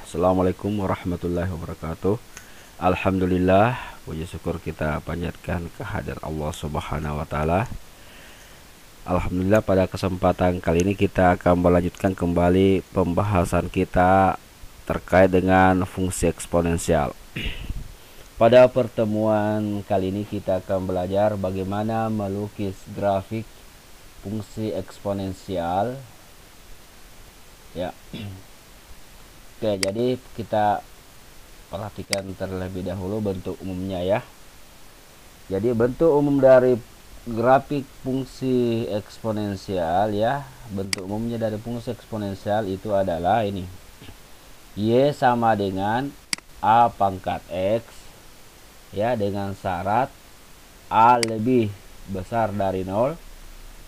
Assalamualaikum warahmatullahi wabarakatuh. Alhamdulillah, puji syukur kita panjatkan kehadirat Allah Subhanahu wa taala. Alhamdulillah, pada kesempatan kali ini kita akan melanjutkan kembali pembahasan kita terkait dengan fungsi eksponensial. Pada pertemuan kali ini kita akan belajar bagaimana melukis grafik fungsi eksponensial. Ya. Oke, jadi kita perhatikan terlebih dahulu bentuk umumnya ya. Jadi bentuk umum dari grafik fungsi eksponensial ya, bentuk umumnya dari fungsi eksponensial itu adalah ini. Y sama dengan A pangkat X ya, dengan syarat A lebih besar dari 0,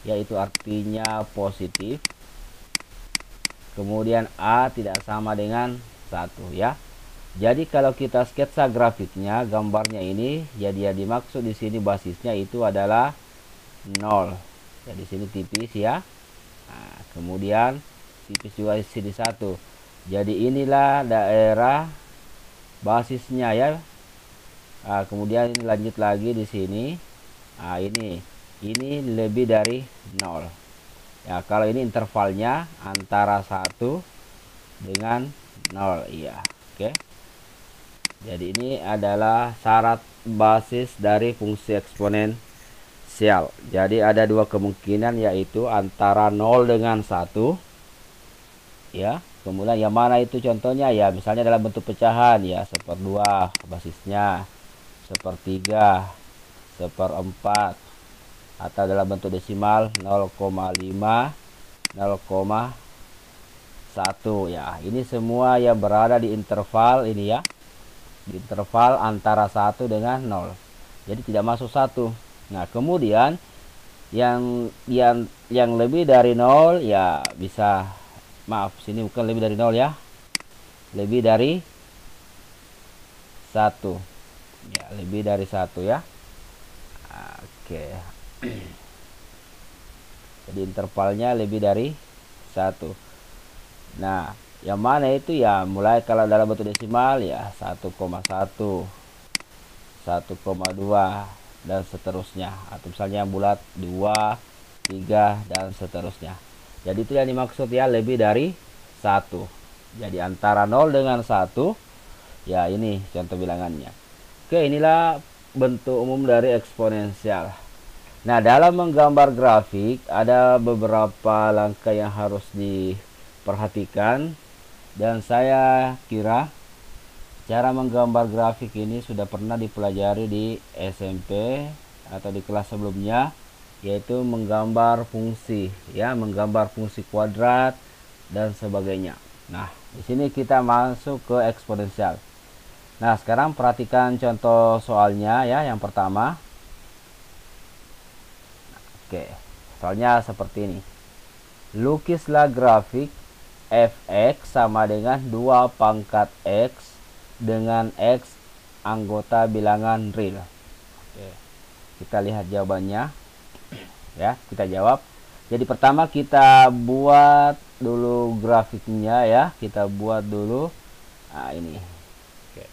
yaitu artinya positif. Kemudian A tidak sama dengan 1 ya. Jadi kalau kita sketsa grafiknya, gambarnya ini, jadi yang dimaksud di sini basisnya itu adalah 0. Jadi sini tipis ya. Nah, kemudian tipis juga di sini 1. Jadi inilah daerah basisnya ya. Nah, kemudian ini lanjut lagi di sini. Nah, ini lebih dari 0. Ya, kalau ini intervalnya antara 1 dengan 0, iya. Oke. Jadi ini adalah syarat basis dari fungsi eksponensial. Jadi ada dua kemungkinan, yaitu antara 0 dengan 1. Ya, kemudian yang mana itu contohnya ya, misalnya dalam bentuk pecahan ya, 1/2 basisnya, 1/3, 1/4, atau dalam bentuk desimal 0,5, 0,1 ya. Ini semua yang berada di interval ini ya, di interval antara 1 dengan 0. Jadi tidak masuk 1. Nah, kemudian yang lebih dari 0 ya bisa, maaf, sini bukan lebih dari 0 ya, lebih dari 1 ya, lebih dari 1 ya. Oke. Jadi intervalnya lebih dari 1. Nah, yang mana itu ya, mulai kalau dalam bentuk desimal ya 1,1, 1,2 dan seterusnya, atau misalnya yang bulat 2, 3 dan seterusnya. Jadi itu yang dimaksud ya, lebih dari 1. Jadi antara 0 dengan 1 ya, ini contoh bilangannya. Oke, inilah bentuk umum dari eksponensial. Nah, dalam menggambar grafik ada beberapa langkah yang harus diperhatikan, dan saya kira cara menggambar grafik ini sudah pernah dipelajari di SMP atau di kelas sebelumnya, yaitu menggambar fungsi ya, menggambar fungsi kuadrat dan sebagainya. Nah, di sini kita masuk ke eksponensial. Nah, sekarang perhatikan contoh soalnya ya, yang pertama. Oke, soalnya seperti ini. Lukislah grafik fx sama dengan 2 pangkat x dengan x anggota bilangan real. Oke, kita lihat jawabannya ya, kita jawab. Jadi pertama kita buat dulu grafiknya ya, kita buat dulu. Nah, ini. Oke.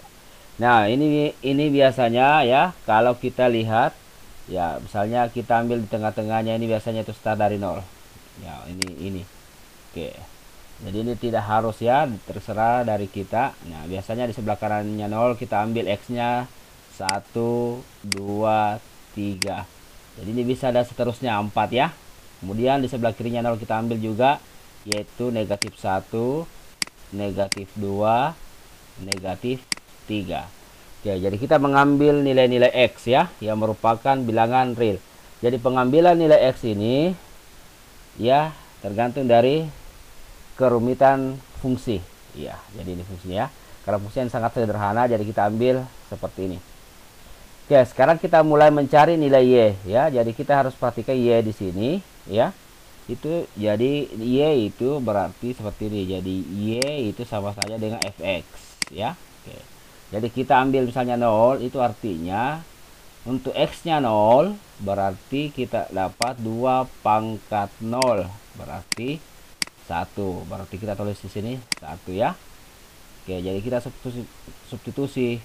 Nah, ini biasanya ya, kalau kita lihat ya, misalnya kita ambil di tengah-tengahnya, ini biasanya itu start dari 0 ya, ini. Oke, jadi ini tidak harus ya, terserah dari kita. Nah, biasanya di sebelah kanannya 0 kita ambil x nya 1, 2, 3. Jadi ini bisa dan seterusnya 4 ya. Kemudian di sebelah kirinya 0 kita ambil juga, yaitu negatif 1, negatif 2, negatif 3. Oke, jadi kita mengambil nilai-nilai x ya, yang merupakan bilangan real. Jadi pengambilan nilai x ini ya tergantung dari kerumitan fungsi. Ya, jadi ini fungsinya. Kalau fungsi yang sangat sederhana, jadi kita ambil seperti ini. Oke, sekarang kita mulai mencari nilai y ya. Jadi kita harus perhatikan y di sini ya. Itu jadi y itu berarti seperti ini. Jadi y itu sama saja dengan fx ya. Oke. Jadi kita ambil misalnya 0, itu artinya untuk x nya 0, berarti kita dapat 2 pangkat 0, berarti 1. Berarti kita tulis di sini 1 ya. Oke, jadi kita substitusi.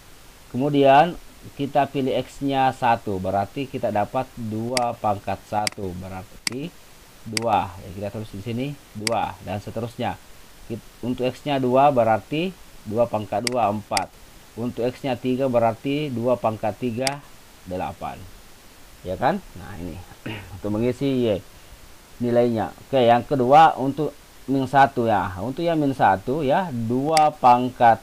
Kemudian kita pilih X-nya 1, berarti kita dapat 2 pangkat 1, berarti 2. Ya, kita tulis di sini 2 dan seterusnya. Untuk X-nya 2 berarti 2 pangkat 2, 4. Untuk X-nya 3 berarti 2 pangkat 3, 8. Ya kan? Nah, ini untuk mengisi Y nilainya. Oke, yang kedua untuk min 1 ya. Untuk yang min 1 ya, 2 pangkat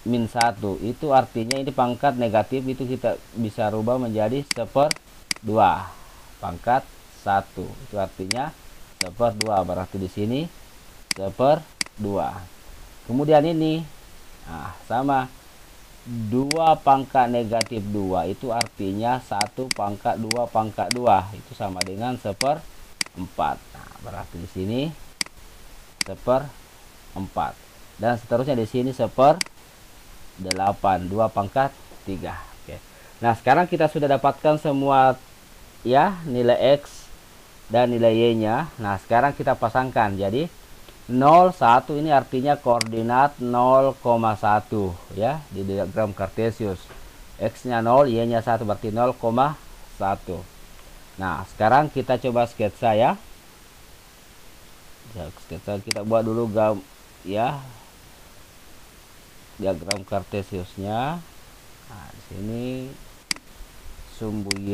min 1 itu artinya ini pangkat negatif, itu kita bisa rubah menjadi 1/2 pangkat 1, itu artinya 1/2, berarti di sini 1/2. Kemudian ini sama, 2 pangkat negatif 2 itu artinya 1 pangkat 2 pangkat 2, itu sama dengan 1/4. Nah, berarti di sini 1/4 dan seterusnya di sini 1/8, 2 pangkat 3. Oke. Nah, sekarang kita sudah dapatkan semua ya nilai X dan nilai Y-nya. Nah, sekarang kita pasangkan. Jadi 0, 1 ini artinya koordinat 0,1 ya di diagram Kartesius. X-nya 0, Y-nya 1, berarti 0,1. Nah, sekarang kita coba sketsa ya. Sketsa kita buat dulu ya diagram Kartesiusnya. Nah, di sini sumbu Y,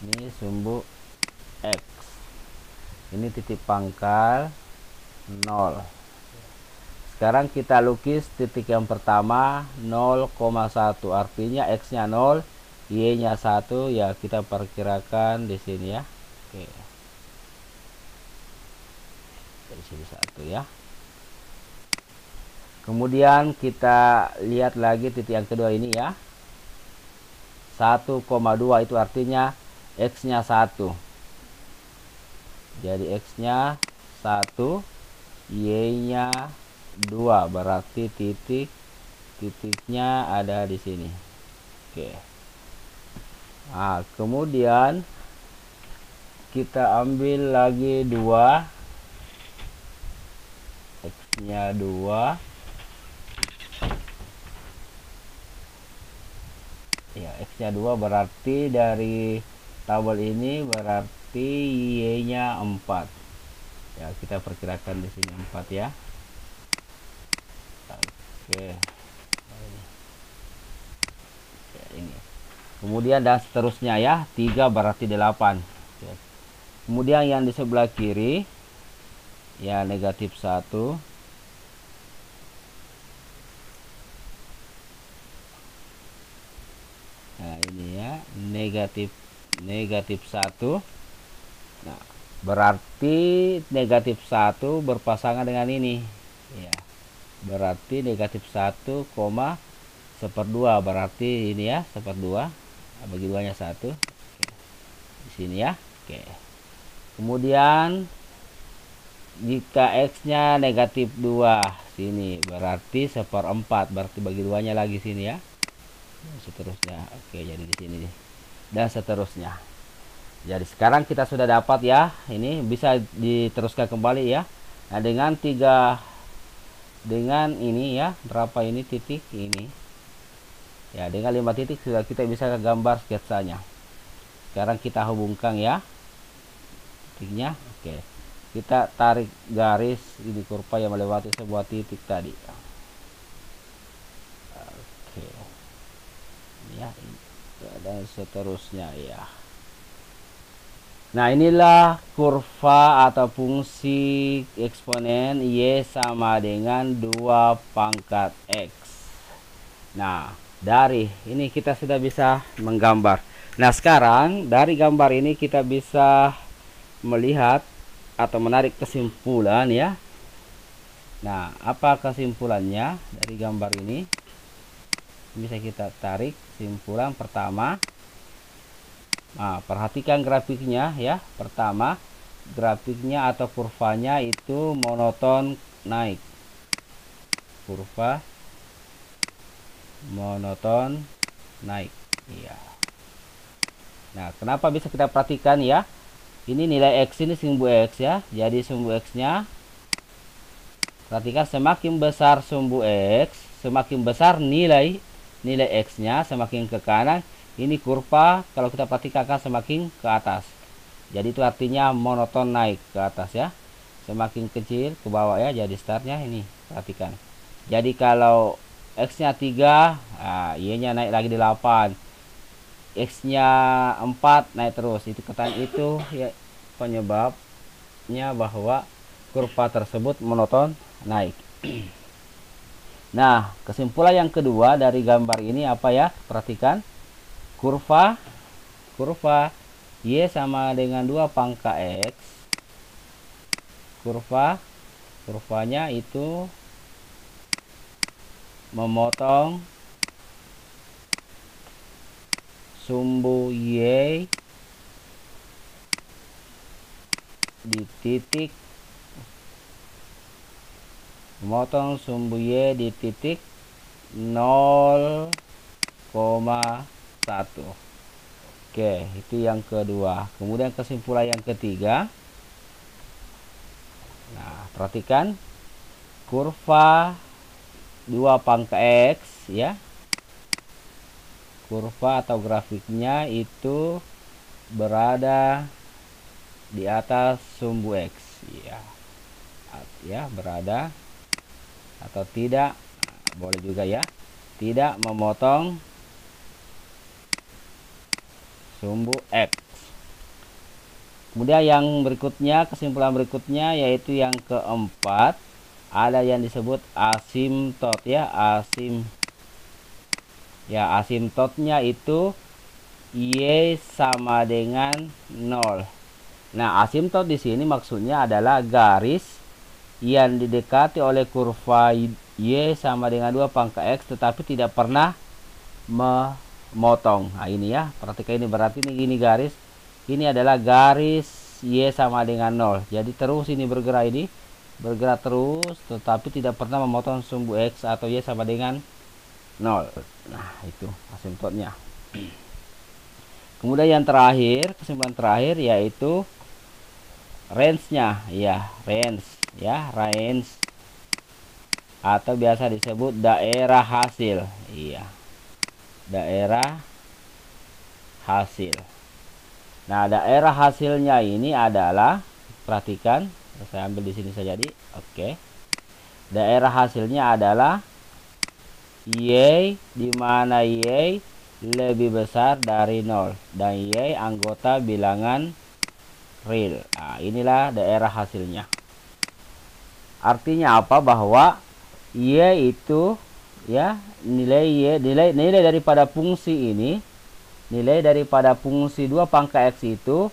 ini sumbu X. Ini titik pangkal 0. Sekarang kita lukis titik yang pertama 0,1, artinya X-nya 0, Y-nya 1, ya kita perkirakan di sini ya. Oke. Dari sini 1 ya. Kemudian kita lihat lagi titik yang kedua ini ya. 1,2 itu artinya X-nya 1. Jadi X-nya 1, Y-nya 2, berarti titiknya ada di sini. Oke. Nah, kemudian kita ambil lagi 2, X-nya 2. Ya, X-nya 2 berarti dari tabel ini berarti Y-nya 4. Ya, kita perkirakan di sini 4 ya. Oke. Ini. Kemudian dan seterusnya ya, 3 berarti 8. Oke. Kemudian yang di sebelah kiri ya negatif 1. Nah, ini ya, negatif 1. Nah, berarti negatif 1 berpasangan dengan ini ya, berarti negatif 1, 1/2, berarti ini ya 1/2, bagi 2 nya 1. Oke. Di sini ya. Oke. Kemudian jika X-nya negatif 2 sini, berarti 1/4, berarti bagi 2 nya lagi sini ya. Dan seterusnya. Oke, jadi di sini dan seterusnya. Jadi sekarang kita sudah dapat ya, ini bisa diteruskan kembali ya. Nah, dengan ini ya, berapa ini titik ini ya, dengan 5 titik sudah kita bisa gambar sketsanya. Sekarang kita hubungkan ya titiknya. Oke, kita tarik garis ini kurva yang melewati sebuah titik tadi. Oke, ini ya, dan seterusnya ya. Nah, inilah kurva atau fungsi eksponen Y sama dengan 2 pangkat X. Nah, dari ini kita sudah bisa menggambar. Nah, sekarang dari gambar ini kita bisa melihat atau menarik kesimpulan ya. Nah, apa kesimpulannya dari gambar ini? Bisa kita tarik kesimpulan pertama. Nah, perhatikan grafiknya ya. Pertama, grafiknya atau kurvanya itu monoton naik. Kurva monoton naik. Iya. Nah, kenapa bisa kita perhatikan ya? Ini nilai X, ini sumbu X ya. Jadi sumbu X-nya Perhatikan, semakin besar sumbu X, semakin besar nilai X-nya, semakin ke kanan. Ini kurva kalau kita perhatikan akan semakin ke atas. Jadi itu artinya monoton naik ke atas ya. Semakin kecil ke bawah ya. Jadi startnya ini, perhatikan. Jadi kalau X-nya 3, Y-nya naik lagi 8. X-nya 4 naik terus. Itu ya penyebabnya bahwa kurva tersebut monoton naik. Nah, kesimpulan yang kedua dari gambar ini apa ya? Perhatikan, kurva Y sama dengan 2 pangkat X. Kurvanya itu memotong sumbu Y di titik, memotong sumbu Y di titik 0,1. Oke, itu yang kedua. Kemudian kesimpulan yang ketiga. Nah, perhatikan kurva 2 pangkat X ya. Kurva atau grafiknya itu berada di atas sumbu X ya. Ya, berada atau tidak, boleh juga ya, tidak memotong sumbu X. Kemudian yang berikutnya, kesimpulan berikutnya yaitu yang keempat, ada yang disebut asimtot ya. Asimtotnya itu Y sama dengan 0. Nah, asimtot di sini maksudnya adalah garis yang didekati oleh kurva Y sama dengan 2 pangkat X tetapi tidak pernah memotong. Nah, ini ya, perhatikan ini, berarti ini garis. Ini adalah garis Y sama dengan 0. Jadi terus ini bergerak terus tetapi tidak pernah memotong sumbu X atau Y sama dengan 0. Nah, itu asimtotnya. Kemudian yang terakhir, kesimpulan terakhir yaitu range-nya ya, range atau biasa disebut daerah hasil. Iya. Daerah hasil. Nah, daerah hasilnya ini adalah, perhatikan, saya ambil di sini saja di. Oke. Daerah hasilnya adalah Y, di mana Y lebih besar dari 0 dan Y anggota bilangan real. Nah, inilah daerah hasilnya. Artinya apa? Bahwa Y itu ya, nilai daripada fungsi ini, nilai daripada fungsi 2 pangkat X itu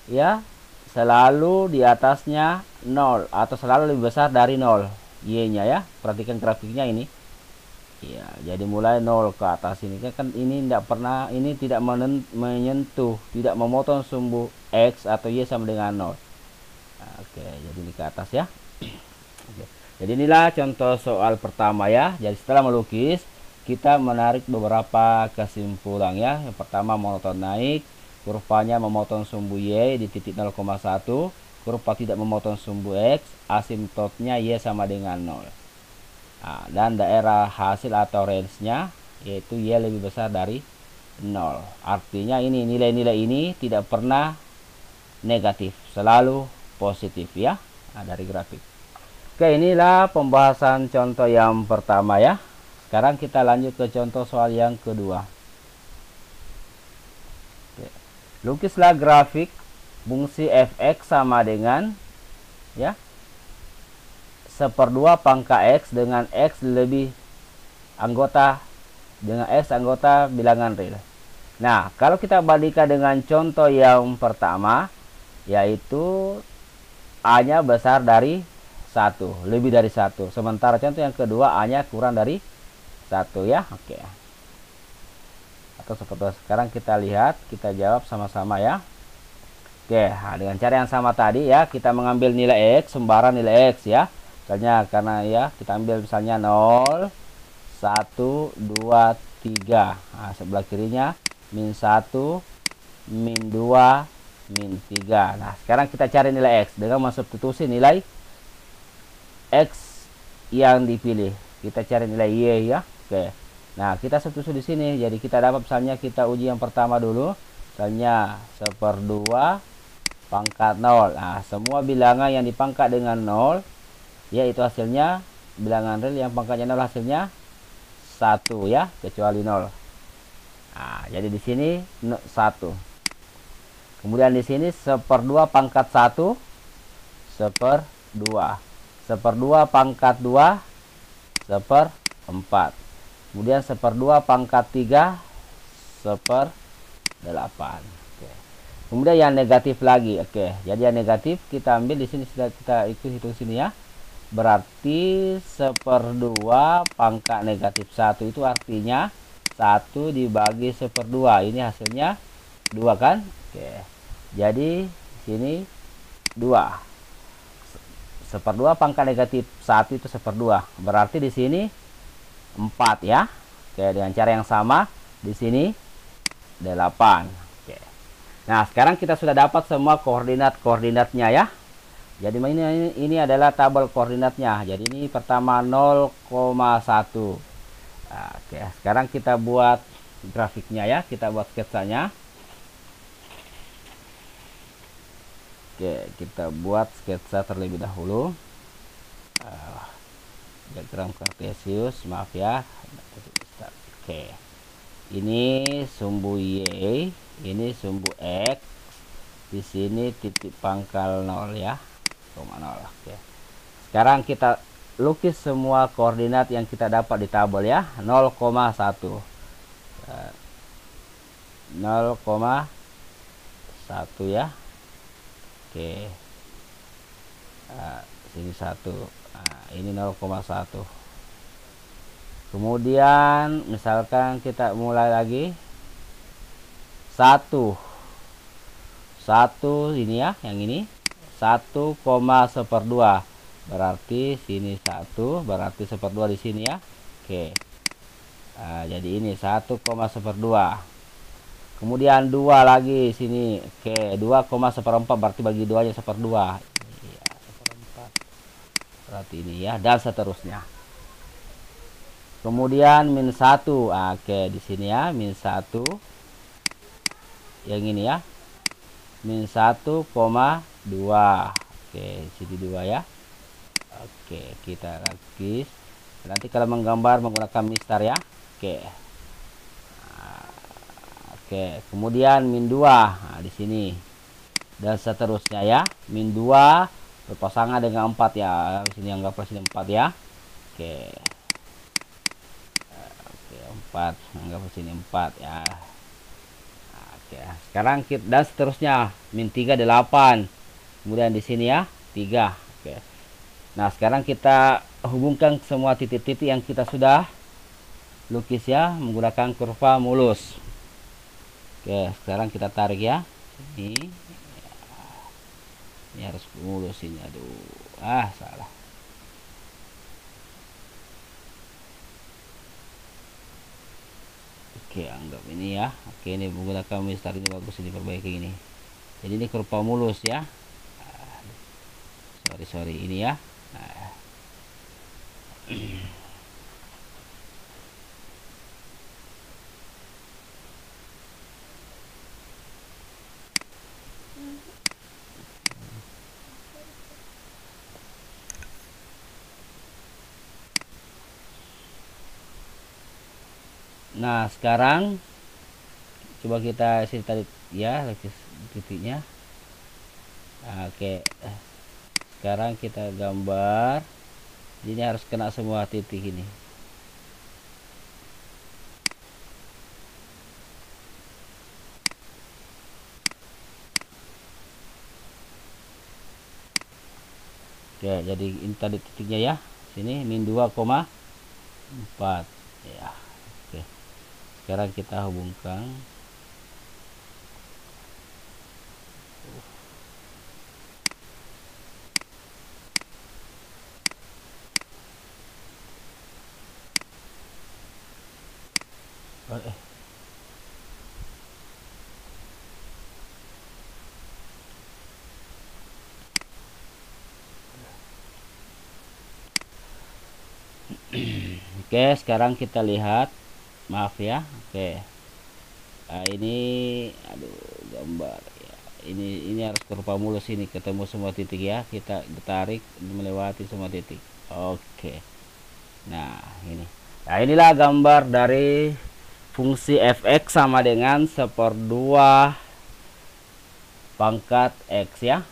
ya selalu di atasnya 0 atau selalu lebih besar dari 0 Y-nya ya. Perhatikan grafiknya ini. Ya, jadi mulai 0 ke atas ini kan ini tidak pernah, ini tidak menyentuh, tidak memotong sumbu X atau Y sama dengan 0. Nah, oke, jadi ini ke atas ya. Oke. Jadi inilah contoh soal pertama ya. Jadi setelah melukis, kita menarik beberapa kesimpulan ya. Yang pertama, monoton naik, kurvanya memotong sumbu Y di titik 0,1, kurva tidak memotong sumbu X, asimtotnya Y sama dengan 0. Nah, dan daerah hasil atau range-nya yaitu Y lebih besar dari 0. Artinya ini nilai-nilai ini tidak pernah negatif, selalu positif ya. Nah, dari grafik. Oke, inilah pembahasan contoh yang pertama ya. Sekarang kita lanjut ke contoh soal yang kedua. Oke. Lukislah grafik fungsi fx sama dengan ya 1/2 pangkat X dengan X lebih anggota bilangan real. Nah, kalau kita bandingkan dengan contoh yang pertama, yaitu A-nya besar dari 1, lebih dari 1. Sementara contoh yang kedua A-nya kurang dari 1 ya. Oke. Atau seperti sekarang kita lihat, kita jawab sama-sama ya. Oke, nah dengan cara yang sama tadi ya, kita mengambil nilai X, sembarang nilai X ya. Misalnya karena ya kita ambil misalnya 0, 1, 2, 3. Nah, sebelah kirinya min 1, min 2, min 3. Nah, sekarang kita cari nilai X dengan mensubstitusi nilai X yang dipilih. Kita cari nilai Y ya. Oke. Nah, kita substitusi di sini. Jadi kita dapat misalnya kita uji yang pertama dulu. Misalnya 1/2 pangkat 0. Nah, semua bilangan yang dipangkat dengan 0 yaitu hasilnya bilangan real yang pangkatnya 0 hasilnya 1 ya, kecuali 0. Nah, jadi di sini 1. Kemudian di sini 1/2 pangkat 1 1/2. 1/2 pangkat 2 1/4. Kemudian 1/2 pangkat 3 1/8. Oke. Kemudian yang negatif lagi. Oke, jadi yang negatif kita ambil di sini, sudah kita hitung sini ya. Berarti 1/2 pangkat negatif 1 itu artinya 1 dibagi 1/2. Ini hasilnya 2 kan? Oke. Jadi sini 2. 1/2 pangkat negatif 1 itu 1/2. Berarti di sini 4 ya. Oke, dengan cara yang sama di sini 8. Oke. Nah, sekarang kita sudah dapat semua koordinat-koordinatnya ya. Jadi ini adalah tabel koordinatnya. Jadi ini pertama 0,1. Nah, oke, sekarang kita buat grafiknya ya. Kita buat sketsanya. Oke, kita buat sketsa terlebih dahulu. Diagram kartesius, maaf ya. Oke. Ini sumbu Y, ini sumbu X. Di sini titik pangkal 0 ya. 0. Oke. Sekarang kita lukis semua koordinat yang kita dapat di tabel ya. 0,1. 0,1 ya. Oke. Sini 1. Nah, ini 0,1. Kemudian misalkan kita mulai lagi 1 ini ya, yang ini 1,1/2. Berarti sini 1, berarti 1/2 di sini ya. Oke. Nah, jadi ini 1,1/2. Kemudian 2 lagi sini. Oke, 2,1/4 berarti bagi 2 nya 1/2. Iya, 1/4. Berarti ini ya, dan seterusnya. Kemudian -1. Oke, di sini ya, -1. Yang ini ya. -1,2. Oke, sini 2 ya. Oke, kita lukis. Nanti kalau menggambar menggunakan mistar ya. Oke. Oke, kemudian -2. Nah, di sini. Dan seterusnya ya. -2 berpasangan dengan 4 ya. Di sini anggaplah sini 4 ya. Oke. Oke, 4. Anggaplah sini 4 ya. Oke, sekarang kita dan seterusnya -3 8. Kemudian di sini ya 3. Oke. Nah, sekarang kita hubungkan semua titik-titik yang kita sudah lukis ya menggunakan kurva mulus. Oke, sekarang kita tarik ya. Ini harus mulus ini. Aduh, salah. Oke, anggap ini ya. Oke, ini menggunakan mistar ini bagus, ini perbaiki ini. Jadi ini kurva mulus ya. Sorry ini ya. Nah, sekarang coba kita sini tadi ya, lukis titiknya. Oke. Sekarang kita gambar. Ini harus kena semua titik ini. Oke, jadi ini tadi titiknya ya. Sini -2,4 ya. Oke. Sekarang kita hubungkan. Oke, sekarang kita lihat, maaf ya. Oke, nah, ini aduh gambar ya, ini harus kurva mulus, ini ketemu semua titik ya, kita tarik melewati semua titik. Oke, nah ini, nah inilah gambar dari fungsi fx sama dengan 1/2 pangkat x ya.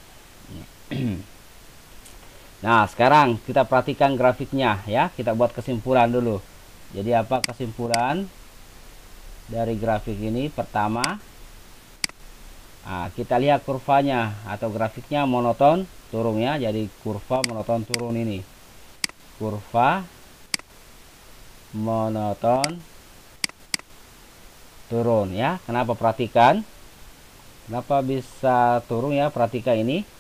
Nah, sekarang kita perhatikan grafiknya ya. Kita buat kesimpulan dulu. Jadi apa kesimpulan dari grafik ini? Pertama, nah, kita lihat kurvanya atau grafiknya monoton turun ya. Jadi kurva monoton turun ini. Kurva monoton turun ya. Kenapa? Perhatikan. Kenapa bisa turun ya? Perhatikan ini.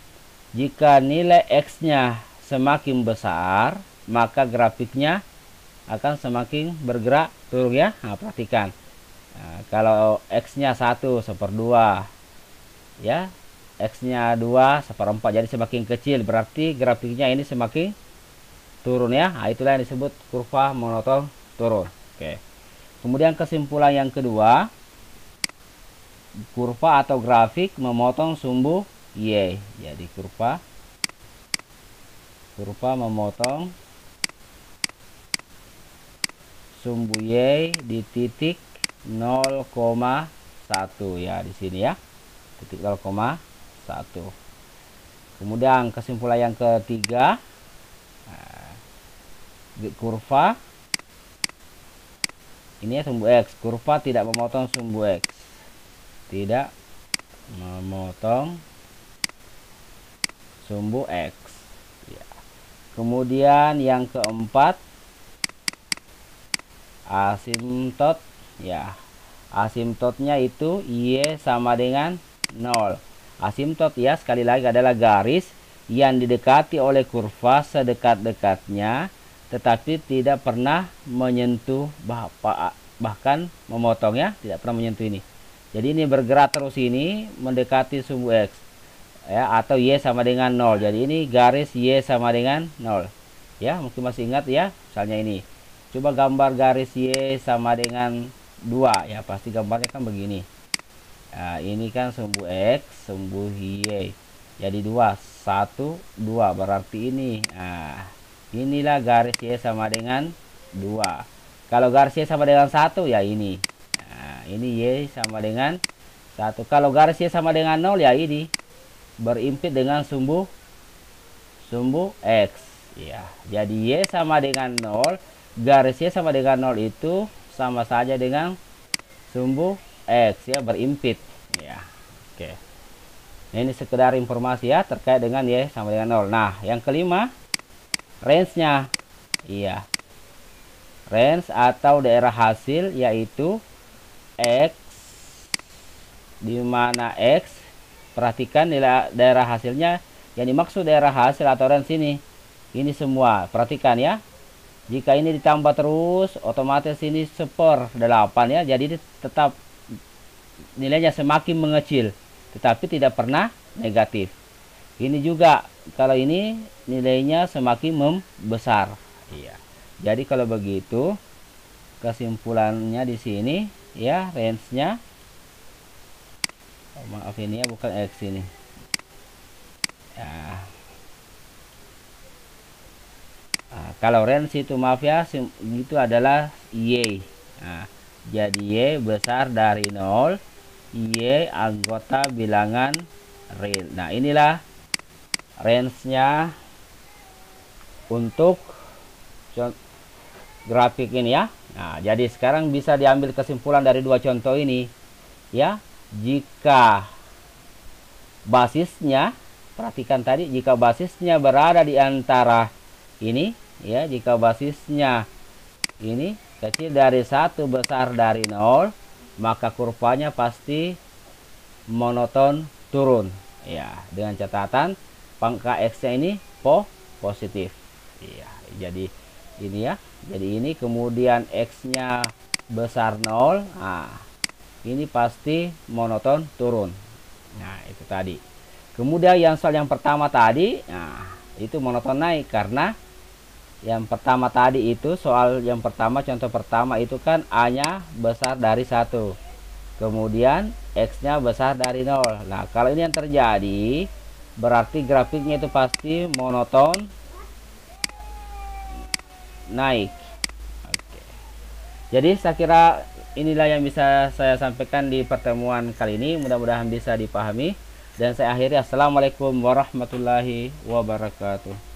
Jika nilai X-nya semakin besar, maka grafiknya akan semakin bergerak turun ya. Nah, perhatikan. Nah, kalau X-nya 1/2 ya, X-nya 2/4, jadi semakin kecil, berarti grafiknya ini semakin turun ya. Nah, itulah yang disebut kurva monoton turun. Oke. Kemudian kesimpulan yang kedua, kurva atau grafik memotong sumbu Y. Jadi kurva memotong sumbu Y di titik 0,1 ya, di sini ya. Titik 0,1. Kemudian kesimpulan yang ketiga, kurva ini ya, sumbu X. Kurva tidak memotong sumbu X. Tidak memotong sumbu X ya. Kemudian yang keempat, asimtot ya. Asimtotnya itu Y sama dengan 0. Asimtot ya, sekali lagi adalah garis yang didekati oleh kurva sedekat-dekatnya tetapi tidak pernah menyentuh bahkan memotong ya, tidak pernah menyentuh ini. Jadi ini bergerak terus ini mendekati sumbu X ya, atau Y sama dengan 0. Jadi ini garis Y sama dengan 0 ya. Mungkin masih ingat ya, misalnya ini. Coba gambar garis Y sama dengan 2 ya, pasti gambarnya kan begini. Nah, ini kan sumbu X, sumbu Y. Jadi 2, 1, 2 berarti ini. Nah, inilah garis Y sama dengan 2. Kalau garis Y sama dengan 1 ya ini. Nah, ini Y sama dengan 1. Kalau garis Y sama dengan 0 ya ini. Berimpit dengan sumbu X ya. Jadi Y sama dengan 0, garis Y sama dengan 0 itu sama saja dengan sumbu X ya, berimpit ya. Oke. Nah, ini sekedar informasi ya terkait dengan Y sama dengan 0. Nah, yang kelima, range-nya. Iya. Range atau daerah hasil yaitu X, di mana X, perhatikan nilai daerah hasilnya. Yang dimaksud daerah hasil atau range ini semua. Perhatikan ya. Jika ini ditambah terus, otomatis ini 1/8 ya. Jadi tetap nilainya semakin mengecil, tetapi tidak pernah negatif. Ini juga kalau ini nilainya semakin membesar. Iya. Jadi kalau begitu kesimpulannya di sini ya, range-nya, oh, maaf ini ya, bukan X ini ya. Nah, kalau range itu maaf ya, itu adalah Y. Nah, jadi Y besar dari 0, Y anggota bilangan real. Nah, inilah range-nya untuk grafik ini ya. Nah, jadi sekarang bisa diambil kesimpulan dari dua contoh ini ya. Jika basisnya, perhatikan tadi, jika basisnya berada di antara ini ya, jika basisnya ini kecil dari 1, besar dari 0, maka kurvanya pasti monoton turun ya, dengan catatan pangka X-nya ini positif ya. Jadi ini ya, jadi ini kemudian X-nya besar 0, nah ini pasti monoton turun. Nah, itu tadi. Kemudian yang soal yang pertama tadi, nah itu monoton naik karena Yang pertama tadi itu soal yang pertama, contoh pertama itu kan A-nya besar dari 1. Kemudian X-nya besar dari 0. Nah, kalau ini yang terjadi, berarti grafiknya itu pasti monoton naik. Oke. Jadi saya kira inilah yang bisa saya sampaikan di pertemuan kali ini. Mudah-mudahan bisa dipahami. Dan saya akhiri. Assalamualaikum warahmatullahi wabarakatuh.